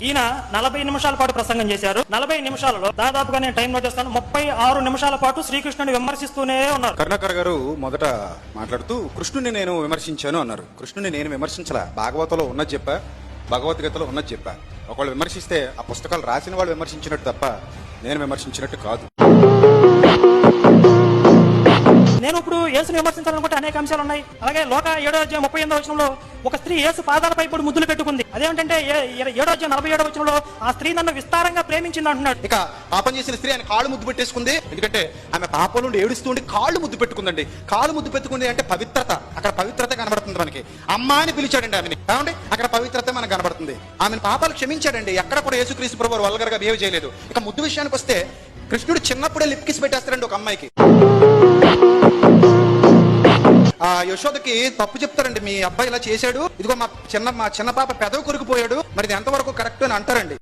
ఈయన 40 నిమిషాల పాటు ప్రసంగం చేశారు. 40 నిమిషాలలో దాదాపుగా నేను టైం నోట్ చేస్తాను, 36 నిమిషాల పాటు శ్రీకృష్ణుని విమర్శిస్తూనే ఉన్నారు. కరుణాకర్ గారు మొదట మాట్లాడుతూ కృష్ణుని నేను విమర్శించాను అన్నారు. కృష్ణుని నేను విమర్శించలా, భాగవతంలో ఉన్నది చెప్పా, భగవద్గీతలో ఉన్నది చెప్పా. ఒకళ్ళు విమర్శిస్తే ఆ పుస్తకాలు రాసిన వాళ్ళు విమర్శించినట్టు తప్ప నేను విమర్శించినట్టు కాదు. నేను ఇప్పుడు యేసుని విమర్శించాలనుకుంటే అనేక అంశాలు ఉన్నాయి. అలాగే లోక 7వ అధ్యాయం 38వ వచనంలో ఒక స్త్రీ యేసు పాదాలపై ఇప్పుడు ముద్దులు పెట్టుకుంది. అదేంటంటే 7వ అధ్యాయం 47వ వచనంలో ఆ స్త్రీ నన్ను విస్తారంగా ప్రేమించింది అంటున్నాడు. ఇక పాపం చేసిన స్త్రీ ఆయన కాళ్ళు ముద్దు పెట్టేసుకుంది. ఎందుకంటే ఆమె పాపం నుండి ఏడుస్తుండి కాళ్ళు ముద్దు పెట్టుకుందండి. కాళ్ళు ముద్దు పెట్టుకుంది అంటే పవిత్రత, అక్కడ పవిత్రత కనబడుతుంది మనకి. అమ్మ అని పిలిచాడండి ఆమెని, కావండి అక్కడ పవిత్రత మనకు కనబడుతుంది. ఆమెను పాపాలు క్షమించాడండి. ఎక్కడ కూడా యేసుక్రీస్తు ప్రభువు వల్గర్ గా బిహేవ్ చేయలేదు. ఇక ముద్దు విషయానికి వస్తే కృష్ణుడు చిన్నప్పుడే లిప్ కిస్ పెట్టేస్తాడండి ఒక అమ్మాయికి. ఆ యశోదకి తప్పు చెప్తారండి, మీ అబ్బాయి ఇలా చేశాడు, ఇదిగో మా చిన్న పాప పెదవి కొరికిపోయాడు, మరి ఇది ఎంతవరకు కరెక్ట్ అని అంటారండి.